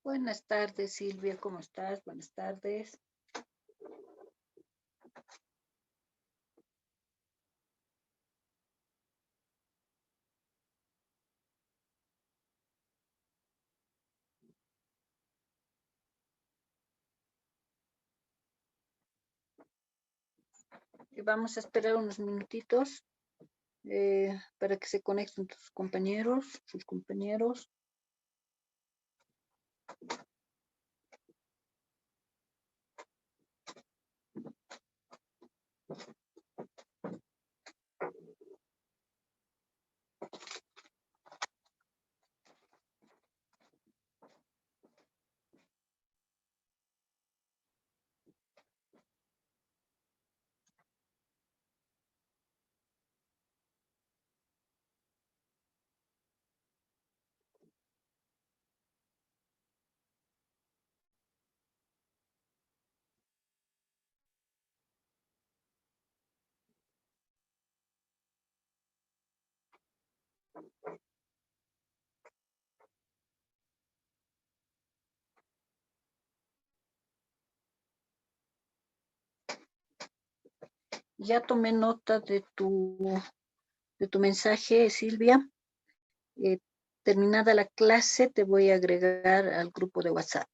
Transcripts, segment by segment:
Buenas tardes, Silvia, ¿cómo estás? Buenas tardes. Vamos a esperar unos minutitos para que se conecten tus compañeros, sus compañeros. Ya tomé nota de tu mensaje, Silvia. Terminada la clase, te voy a agregar al grupo de WhatsApp.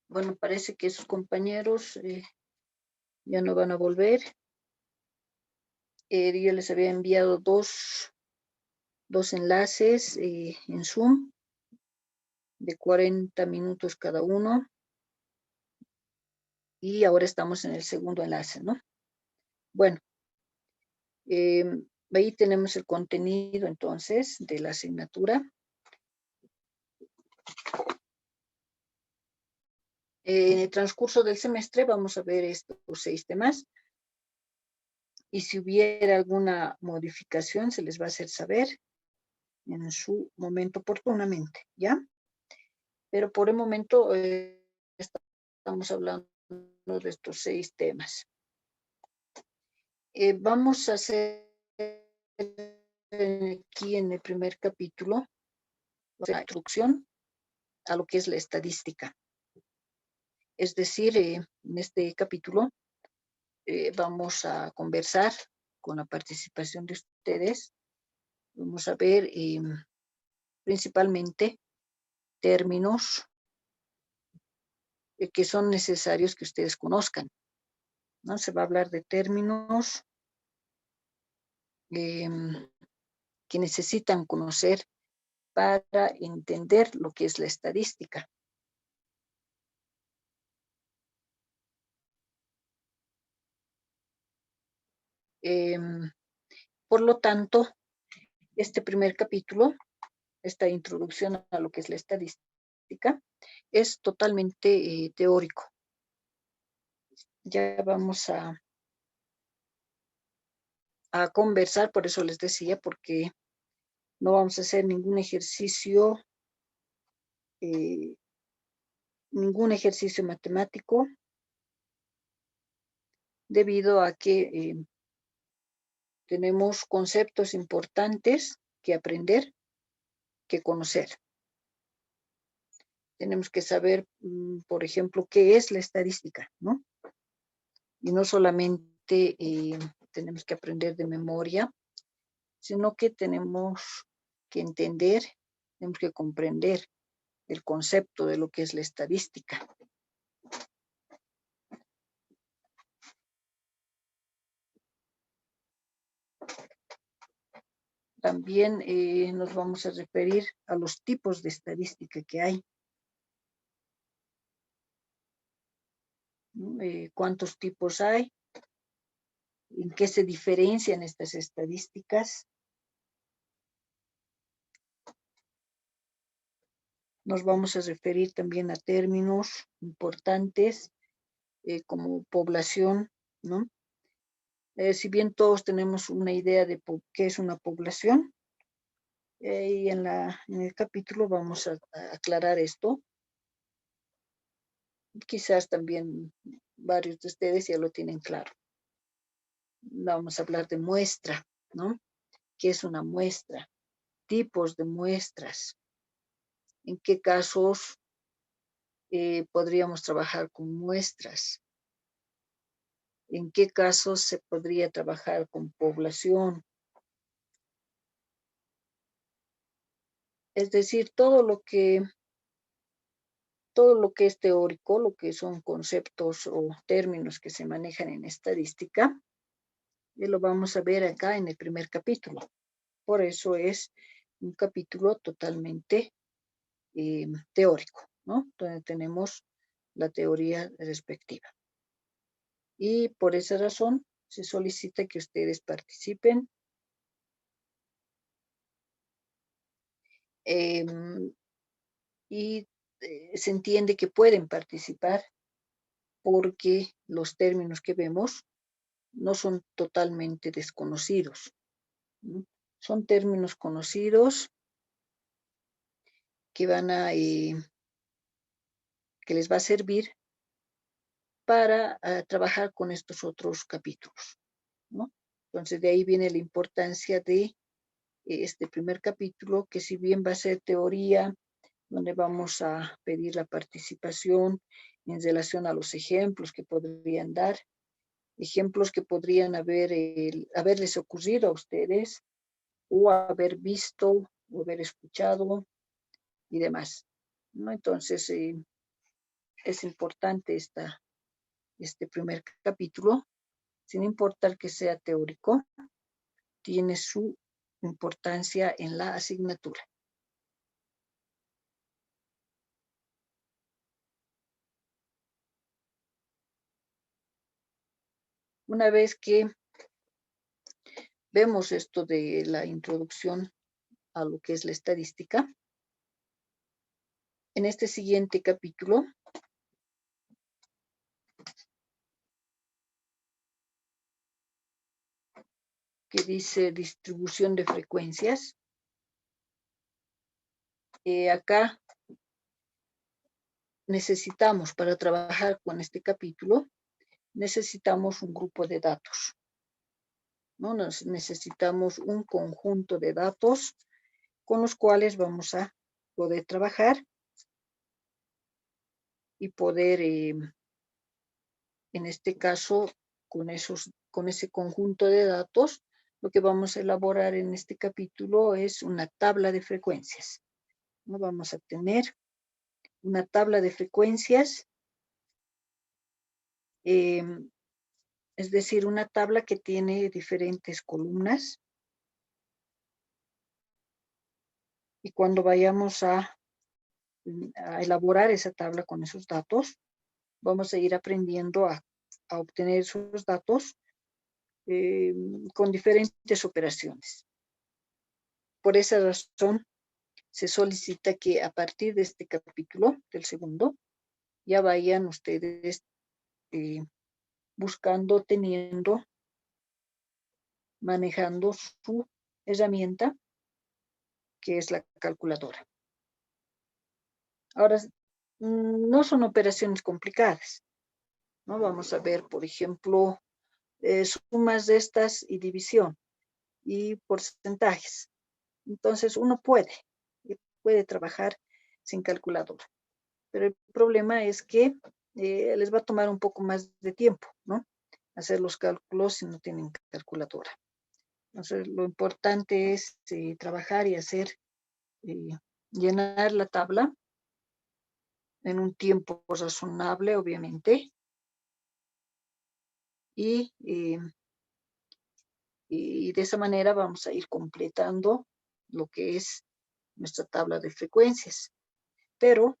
Bueno, parece que sus compañeros ya no van a volver. Yo les había enviado dos enlaces en Zoom de 40 minutos cada uno. Y ahora estamos en el segundo enlace, ¿no? Bueno, ahí tenemos el contenido entonces de la asignatura. En el transcurso del semestre vamos a ver estos 6 temas. Y si hubiera alguna modificación, se les va a hacer saber en su momento oportunamente, ¿ya? Pero por el momento estamos hablando de estos 6 temas. Vamos a hacer aquí en el primer capítulo la introducción a lo que es la estadística. Es decir, en este capítulo vamos a conversar con la participación de ustedes. Vamos a ver principalmente términos que son necesarios que ustedes conozcan, ¿no? Se va a hablar de términos que necesitan conocer para entender lo que es la estadística. Por lo tanto, este primer capítulo, esta introducción a lo que es la estadística, es totalmente teórico. Ya vamos a conversar, por eso les decía, porque no vamos a hacer ningún ejercicio matemático, debido a que tenemos conceptos importantes que aprender, que conocer. Tenemos que saber, por ejemplo, qué es la estadística, ¿no? Y no solamente tenemos que aprender de memoria, sino que tenemos que entender, tenemos que comprender el concepto de lo que es la estadística. También nos vamos a referir a los tipos de estadística que hay. ¿Cuántos tipos hay? ¿En qué se diferencian estas estadísticas? Nos vamos a referir también a términos importantes como población, ¿no? Si bien todos tenemos una idea de qué es una población, y en el capítulo vamos a aclarar esto. Quizás también varios de ustedes ya lo tienen claro. Vamos a hablar de muestra, ¿no? ¿Qué es una muestra? Tipos de muestras. ¿En qué casos podríamos trabajar con muestras? ¿En qué casos se podría trabajar con población? Es decir, todo lo que es teórico, lo que son conceptos o términos que se manejan en estadística, lo vamos a ver acá en el primer capítulo. Por eso es un capítulo totalmente teórico, ¿no? Donde tenemos la teoría respectiva. Y por esa razón se solicita que ustedes participen. Y se entiende que pueden participar porque los términos que vemos no son totalmente desconocidos, ¿no? Son términos conocidos que que les va a servir para trabajar con estos otros capítulos, ¿no? Entonces, de ahí viene la importancia de este primer capítulo, que si bien va a ser teoría, donde vamos a pedir la participación en relación a los ejemplos que podrían dar, ejemplos que podrían haberles ocurrido a ustedes, o haber visto, o haber escuchado, y demás, ¿no? Entonces, es importante este primer capítulo, sin importar que sea teórico, tiene su importancia en la asignatura. Una vez que vemos esto de la introducción a lo que es la estadística, en este siguiente capítulo que dice distribución de frecuencias, acá necesitamos, para trabajar con este capítulo, necesitamos un grupo de datos, ¿no? Necesitamos un conjunto de datos con los cuales vamos a poder trabajar y poder, en este caso, con ese conjunto de datos, lo que vamos a elaborar en este capítulo es una tabla de frecuencias, ¿no? Vamos a tener una tabla de frecuencias, es decir, una tabla que tiene diferentes columnas, y cuando vayamos a elaborar esa tabla con esos datos, vamos a ir aprendiendo a obtener esos datos con diferentes operaciones. Por esa razón, se solicita que a partir de este capítulo, del segundo, ya vayan ustedes buscando, teniendo, manejando su herramienta, que es la calculadora. Ahora, no son operaciones complicadas, ¿no? Vamos a ver, por ejemplo, sumas, restas y división y porcentajes. Entonces, uno puede trabajar sin calculadora. Pero el problema es que les va a tomar un poco más de tiempo, ¿no? Hacer los cálculos si no tienen calculadora. Entonces, lo importante es trabajar y llenar la tabla en un tiempo razonable, obviamente, y de esa manera vamos a ir completando lo que es nuestra tabla de frecuencias. Pero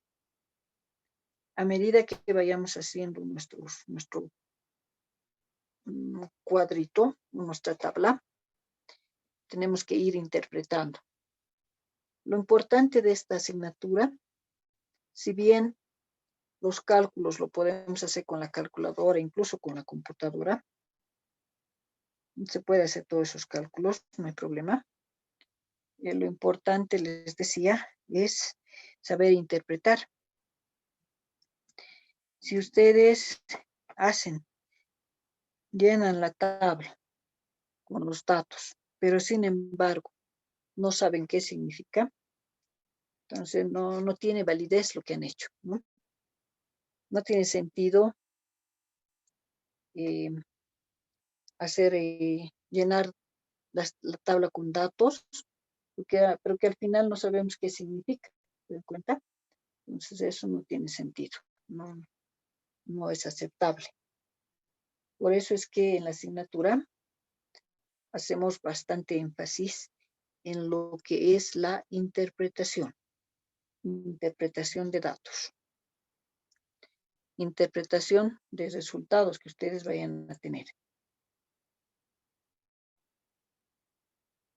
a medida que vayamos haciendo nuestro cuadrito, nuestra tabla, tenemos que ir interpretando. Lo importante de esta asignatura, si bien los cálculos lo podemos hacer con la calculadora, incluso con la computadora, se puede hacer todos esos cálculos, no hay problema. Lo importante, les decía, es saber interpretar. Si ustedes llenan la tabla con los datos, pero sin embargo no saben qué significa, entonces no tiene validez lo que han hecho, ¿no? No tiene sentido llenar la tabla con datos, pero que al final no sabemos qué significa, ¿se dan cuenta? Entonces eso no tiene sentido, no es aceptable. Por eso es que en la asignatura hacemos bastante énfasis en lo que es la interpretación de datos, interpretación de resultados que ustedes vayan a tener.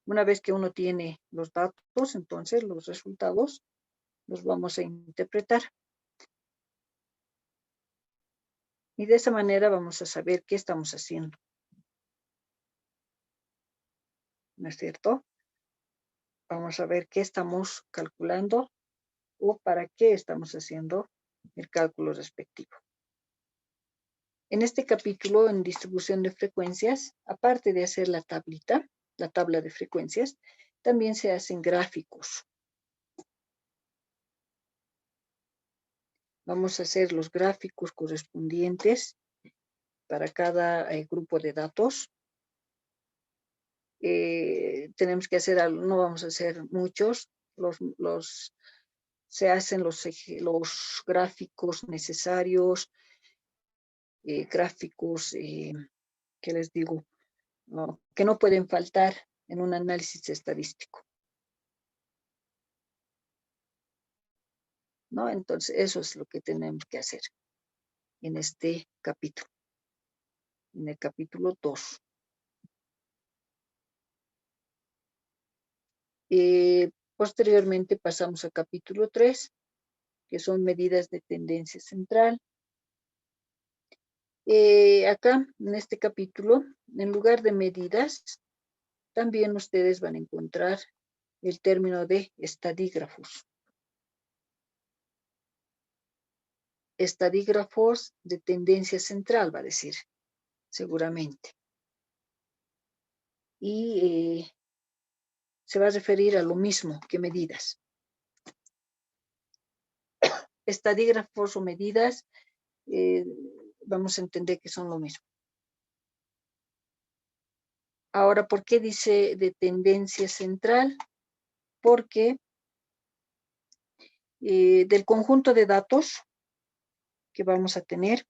Una vez que uno tiene los datos, entonces los resultados los vamos a interpretar. Y de esa manera vamos a saber qué estamos haciendo. ¿No es cierto? Vamos a ver qué estamos calculando o para qué estamos haciendo el cálculo respectivo. En este capítulo, en distribución de frecuencias, aparte de hacer la tablita, la tabla de frecuencias, también se hacen gráficos. Vamos a hacer los gráficos correspondientes para cada grupo de datos. Tenemos que hacer, no vamos a hacer muchos, los se hacen los gráficos necesarios, gráficos, que les digo, que no pueden faltar en un análisis estadístico, ¿no? Entonces, eso es lo que tenemos que hacer en este capítulo, en el capítulo 2. Posteriormente pasamos al capítulo 3, que son medidas de tendencia central. Acá, en este capítulo, en lugar de medidas, también ustedes van a encontrar el término de estadígrafos. Estadígrafos de tendencia central, va a decir, seguramente. Y se va a referir a lo mismo que medidas. Estadígrafos o medidas, vamos a entender que son lo mismo. Ahora, ¿por qué dice de tendencia central? Porque del conjunto de datos que vamos a tener,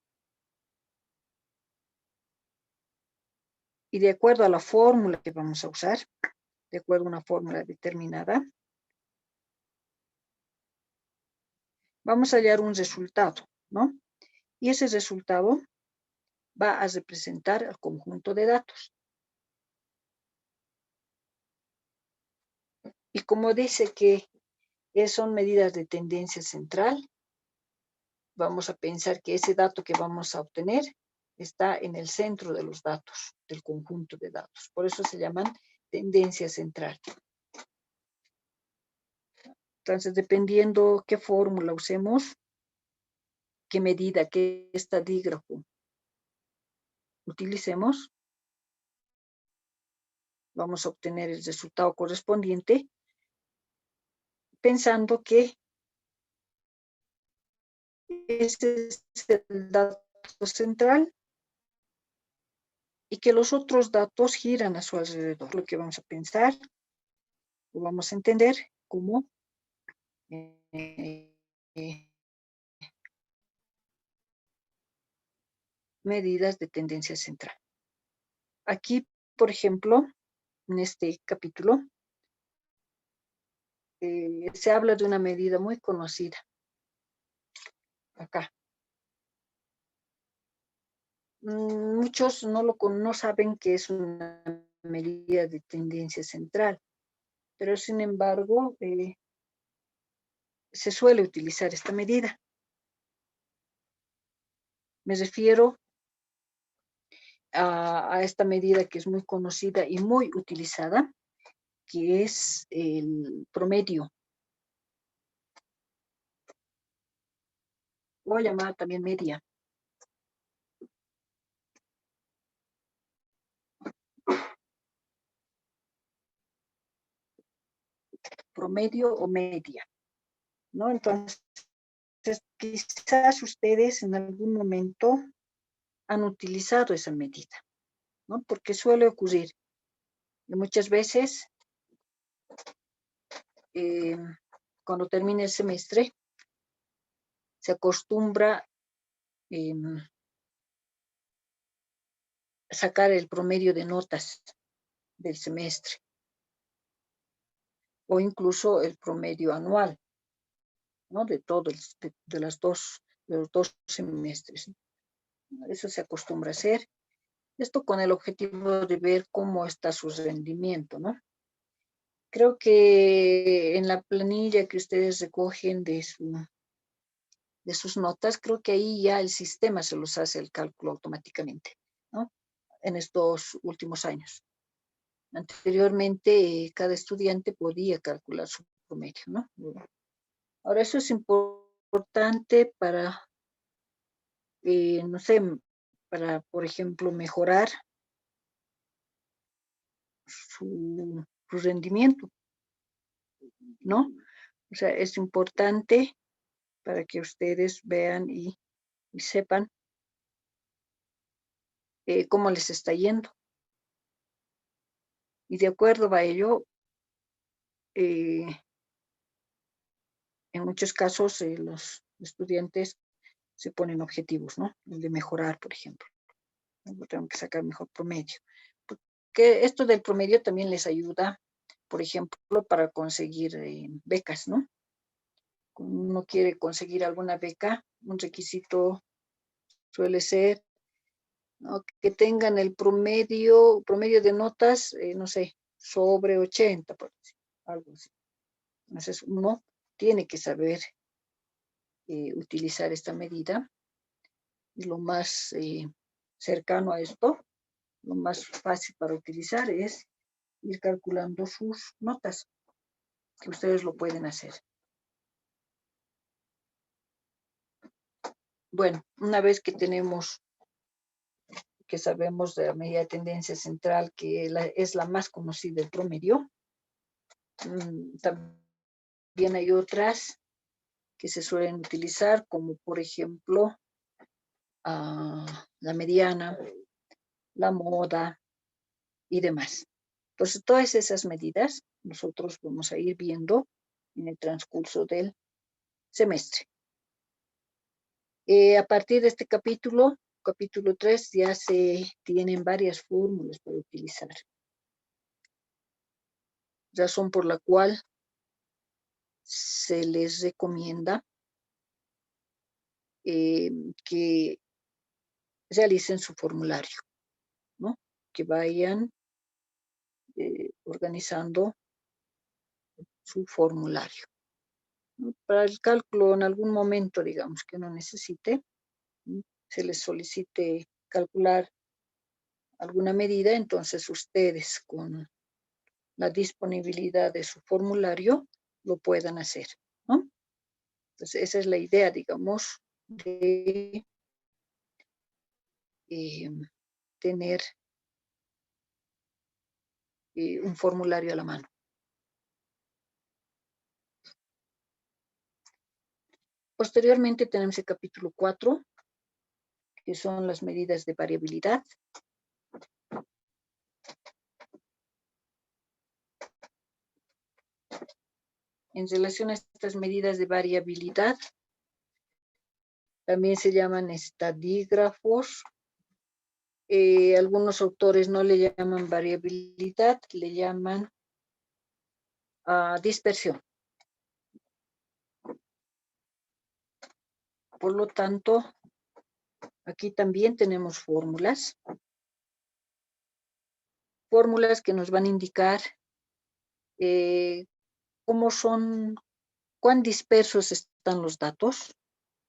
y de acuerdo a la fórmula que vamos a usar, de acuerdo a una fórmula determinada, vamos a hallar un resultado, ¿no? Y ese resultado va a representar el conjunto de datos. Y como dice que son medidas de tendencia central, vamos a pensar que ese dato que vamos a obtener está en el centro de los datos, del conjunto de datos. Por eso se llaman tendencia central. Entonces, dependiendo qué fórmula usemos, qué medida, qué estadígrafo utilicemos, vamos a obtener el resultado correspondiente pensando que ese es el dato central y que los otros datos giran a su alrededor. Lo que vamos a pensar, lo vamos a entender como medidas de tendencia central. Aquí, por ejemplo, en este capítulo, se habla de una medida muy conocida. Acá. Muchos no saben que es una medida de tendencia central, pero sin embargo, se suele utilizar esta medida. Me refiero a esta medida que es muy conocida y muy utilizada, que es el promedio, o llamada también media. Promedio o media, ¿no? Entonces, quizás ustedes en algún momento han utilizado esa medida, ¿no? Porque suele ocurrir. Y muchas veces, cuando termine el semestre, se acostumbra sacar el promedio de notas del semestre o incluso el promedio anual, ¿no? De los dos semestres. Eso se acostumbra a hacer. Esto con el objetivo de ver cómo está su rendimiento, ¿no? Creo que en la planilla que ustedes recogen de sus notas, creo que ahí ya el sistema se los hace el cálculo automáticamente, ¿no? En estos últimos años. Anteriormente, cada estudiante podía calcular su promedio, ¿no? Ahora, eso es importante para, no sé, para, por ejemplo, mejorar su rendimiento, ¿no? O sea, es importante para que ustedes vean y sepan cómo les está yendo. Y de acuerdo a ello, En muchos casos los estudiantes se ponen objetivos, ¿no? El de mejorar, por ejemplo. Tengo que sacar mejor promedio. Porque esto del promedio también les ayuda, por ejemplo, para conseguir becas, ¿no? Cuando uno quiere conseguir alguna beca, un requisito suele ser, ¿no?, que tengan el promedio de notas, no sé, sobre 80, por decir, algo así. Entonces uno tiene que saber utilizar esta medida, y lo más cercano a esto, lo más fácil para utilizar es ir calculando sus notas, que ustedes lo pueden hacer. Bueno, una vez que sabemos de la medida de tendencia central, que es la más conocida, el promedio, también hay otras que se suelen utilizar, como por ejemplo la mediana, la moda y demás. Entonces, todas esas medidas nosotros vamos a ir viendo en el transcurso del semestre. A partir de este capítulo 3, ya se tienen varias fórmulas para utilizar. Razón por la cual se les recomienda que realicen su formulario, ¿no? Que vayan organizando su formulario, ¿no? Para el cálculo, en algún momento, digamos, que uno necesite, ¿no?, se les solicite calcular alguna medida, entonces ustedes con la disponibilidad de su formulario lo puedan hacer, ¿no? Entonces esa es la idea, digamos, de tener un formulario a la mano. Posteriormente tenemos el capítulo 4, que son las medidas de variabilidad. En relación a estas medidas de variabilidad, también se llaman estadígrafos. Algunos autores no le llaman variabilidad, le llaman dispersión. Por lo tanto, aquí también tenemos fórmulas que nos van a indicar cuán dispersos están los datos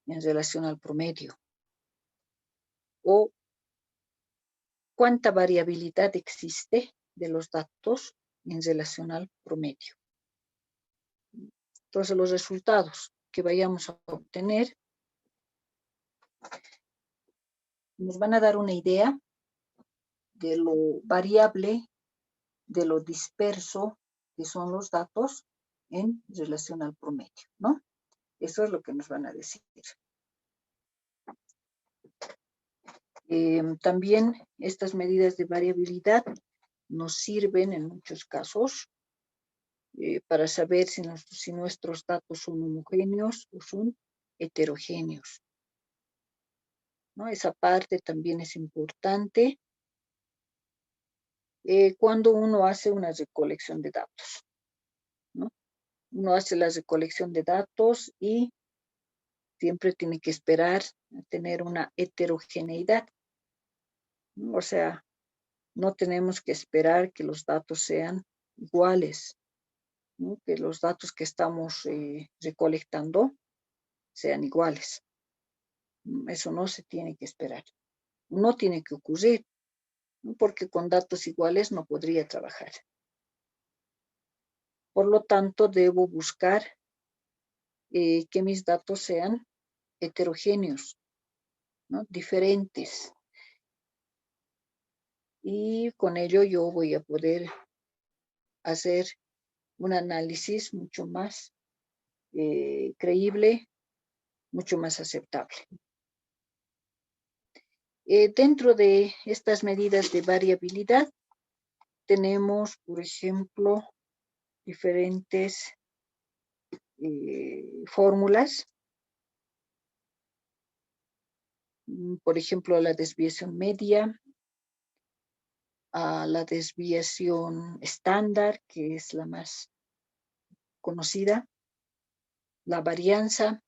en relación al promedio, o cuánta variabilidad existe de los datos en relación al promedio. Entonces, los resultados que vayamos a obtener nos van a dar una idea de lo variable, de lo disperso que son los datos en relación al promedio, ¿no? Eso es lo que nos van a decir. También estas medidas de variabilidad nos sirven en muchos casos para saber si nuestros datos son homogéneos o son heterogéneos, ¿no? Esa parte también es importante cuando uno hace una recolección de datos, ¿no? Uno hace la recolección de datos y siempre tiene que esperar a tener una heterogeneidad, ¿no? O sea, no tenemos que esperar que los datos sean iguales, ¿no?, que los datos que estamos recolectando sean iguales. Eso no se tiene que esperar. No tiene que ocurrir, ¿no?, porque con datos iguales no podría trabajar. Por lo tanto, debo buscar que mis datos sean heterogéneos, ¿no?, diferentes. Y con ello yo voy a poder hacer un análisis mucho más creíble, mucho más aceptable. Dentro de estas medidas de variabilidad tenemos, por ejemplo, diferentes fórmulas. Por ejemplo, la desviación media, a la desviación estándar, que es la más conocida, la varianza.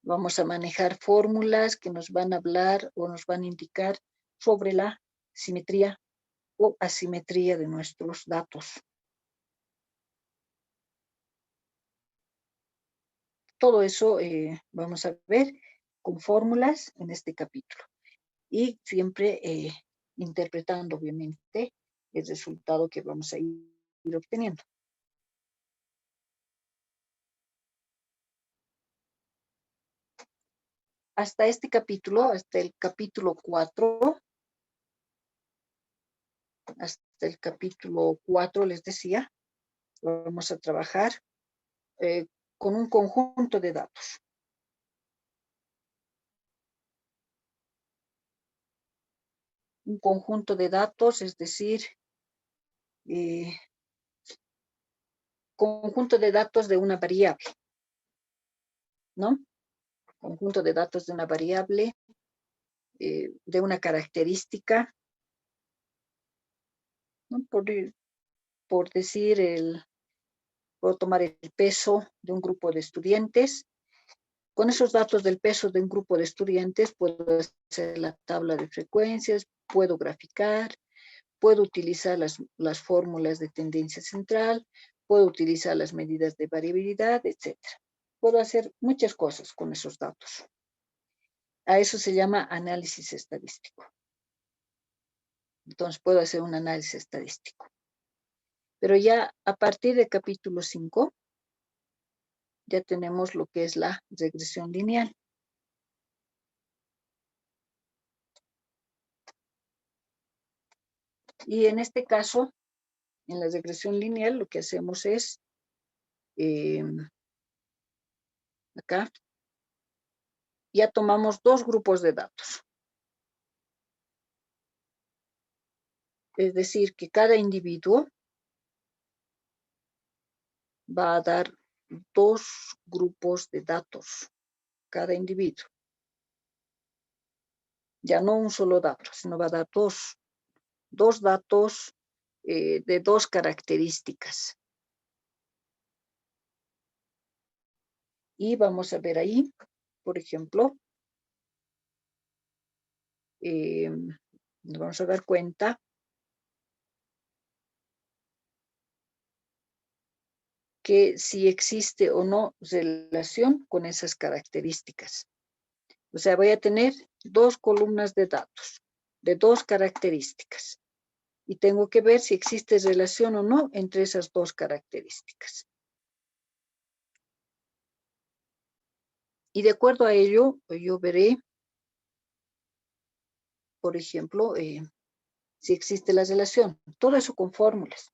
Vamos a manejar fórmulas que nos van a hablar o nos van a indicar sobre la simetría o asimetría de nuestros datos. Todo eso vamos a ver con fórmulas en este capítulo. Y siempre interpretando, obviamente, el resultado que vamos a ir obteniendo. Hasta este capítulo, hasta el capítulo 4, les decía, vamos a trabajar con un conjunto de datos. Un conjunto de datos, es decir, conjunto de datos de una variable, ¿no? Conjunto de datos de una variable, de una característica, ¿no? Por decir, puedo tomar el peso de un grupo de estudiantes. Con esos datos del peso de un grupo de estudiantes puedo hacer la tabla de frecuencias, puedo graficar, puedo utilizar las fórmulas de tendencia central, puedo utilizar las medidas de variabilidad, etc. Puedo hacer muchas cosas con esos datos. A eso se llama análisis estadístico. Entonces puedo hacer un análisis estadístico. Pero ya a partir del capítulo 5, ya tenemos lo que es la regresión lineal. Y en este caso, en la regresión lineal, lo que hacemos es, acá, ya tomamos dos grupos de datos. Es decir, que cada individuo va a dar dos grupos de datos, cada individuo. Ya no un solo dato, sino va a dar dos datos de dos características. Y vamos a ver ahí, por ejemplo, nos vamos a dar cuenta que si existe o no relación con esas características. O sea, voy a tener dos columnas de datos de dos características y tengo que ver si existe relación o no entre esas dos características. Y de acuerdo a ello, yo veré, por ejemplo, si existe la relación. Todo eso con fórmulas.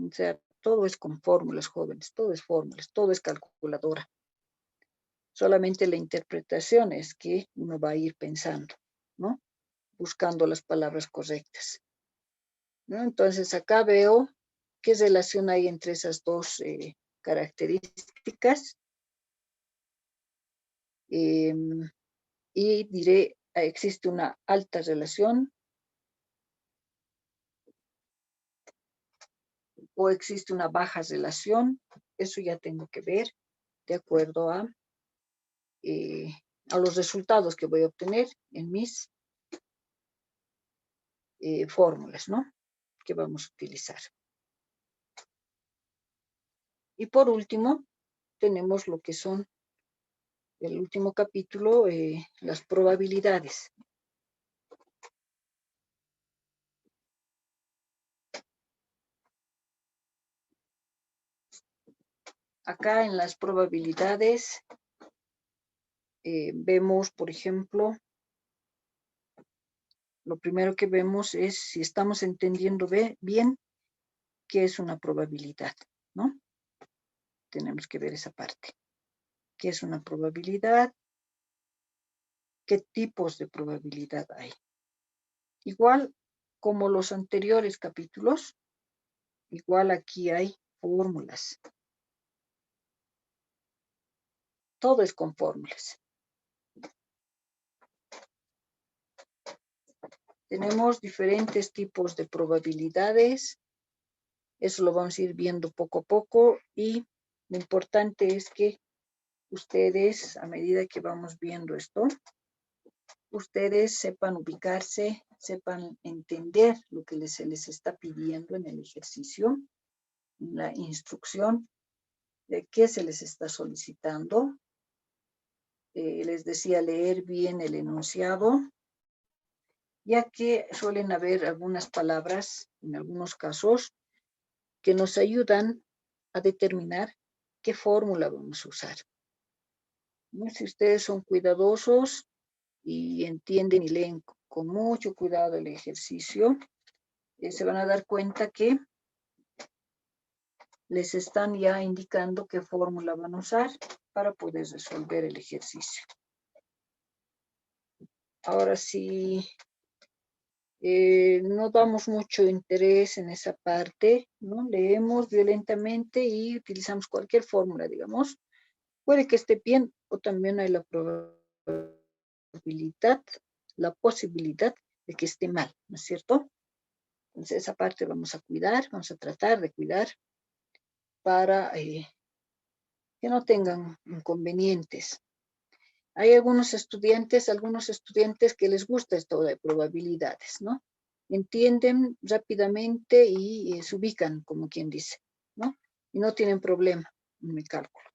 O sea, todo es con fórmulas, jóvenes, todo es fórmulas, todo es calculadora. Solamente la interpretación es que uno va a ir pensando, ¿no? Buscando las palabras correctas, ¿no? Entonces acá veo qué relación hay entre esas dos características. Y diré, existe una alta relación o existe una baja relación. Eso ya tengo que ver de acuerdo a los resultados que voy a obtener en mis fórmulas, ¿no? Que vamos a utilizar. Y por último, tenemos lo que son, el último capítulo, las probabilidades. Acá en las probabilidades vemos, por ejemplo, lo primero que vemos es si estamos entendiendo bien qué es una probabilidad, ¿no? Tenemos que ver esa parte. ¿Qué es una probabilidad? ¿Qué tipos de probabilidad hay? Igual como los anteriores capítulos, igual aquí hay fórmulas. Todo es con fórmulas. Tenemos diferentes tipos de probabilidades. Eso lo vamos a ir viendo poco a poco y lo importante es que ustedes, a medida que vamos viendo esto, ustedes sepan ubicarse, sepan entender lo que se les está pidiendo en el ejercicio, en la instrucción, de qué se les está solicitando. Les decía leer bien el enunciado, ya que suelen haber algunas palabras, en algunos casos, que nos ayudan a determinar qué fórmula vamos a usar. ¿No? Si ustedes son cuidadosos y entienden y leen con mucho cuidado el ejercicio, se van a dar cuenta que les están ya indicando qué fórmula van a usar para poder resolver el ejercicio. Ahora sí, no damos mucho interés en esa parte, ¿no? Leemos violentamente y utilizamos cualquier fórmula, digamos. Puede que esté bien o también hay la posibilidad de que esté mal, ¿no es cierto? Entonces esa parte vamos a cuidar, vamos a tratar de cuidar para que no tengan inconvenientes. Hay algunos estudiantes que les gusta esto de probabilidades, ¿no? Entienden rápidamente y se ubican, como quien dice, ¿no? Y no tienen problema en el cálculo.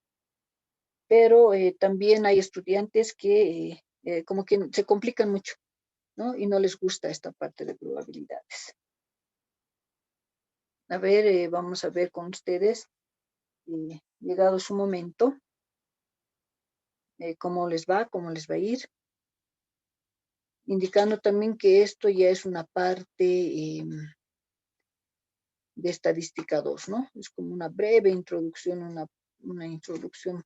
Pero también hay estudiantes que como que se complican mucho, ¿no? Y no les gusta esta parte de probabilidades. A ver, vamos a ver con ustedes, llegado su momento, cómo les va a ir, indicando también que esto ya es una parte de estadística 2, ¿no? Es como una breve introducción, una introducción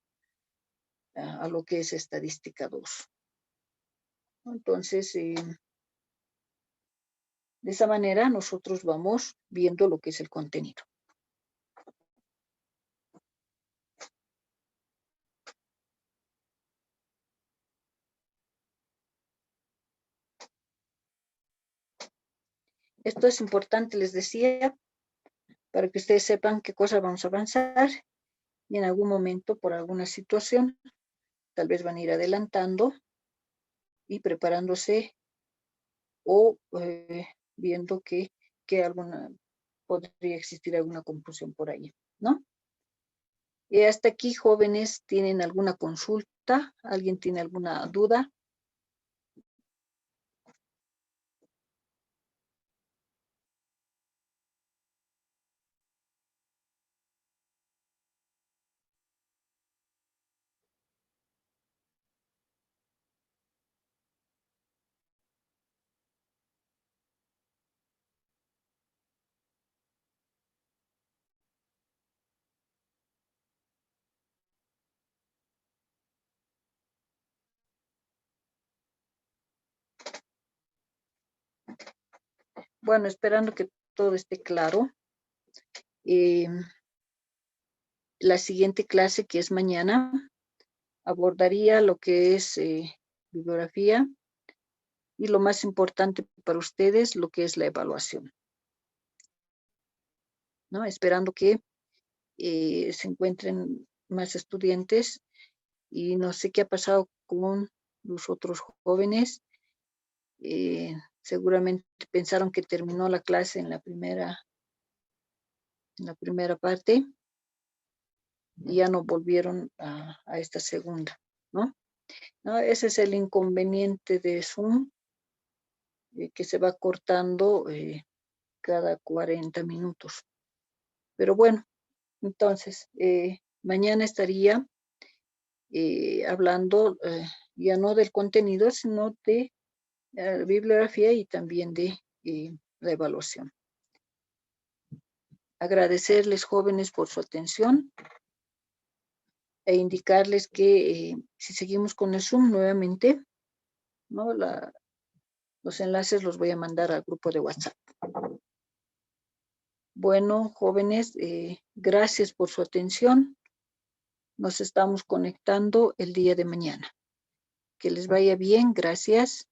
a lo que es estadística 2. Entonces, de esa manera nosotros vamos viendo lo que es el contenido. Esto es importante, les decía, para que ustedes sepan qué cosa vamos a avanzar y en algún momento, por alguna situación, tal vez van a ir adelantando y preparándose o viendo que podría existir alguna confusión por ahí, ¿no? Y hasta aquí, jóvenes, ¿tienen alguna consulta? ¿Alguien tiene alguna duda? Bueno, esperando que todo esté claro. La siguiente clase, que es mañana, abordaría lo que es bibliografía y lo más importante para ustedes, lo que es la evaluación, ¿no? Esperando que se encuentren más estudiantes y no sé qué ha pasado con los otros jóvenes. Seguramente pensaron que terminó la clase en la primera parte y ya no volvieron a esta segunda, ¿no? ¿No? Ese es el inconveniente de Zoom, que se va cortando cada 40 minutos. Pero bueno, entonces, mañana estaría hablando ya no del contenido, sino de bibliografía y también de la evaluación. Agradecerles, jóvenes, por su atención e indicarles que si seguimos con el Zoom nuevamente, ¿no? Los enlaces los voy a mandar al grupo de WhatsApp. Bueno, jóvenes, gracias por su atención. Nos estamos conectando el día de mañana. Que les vaya bien, gracias.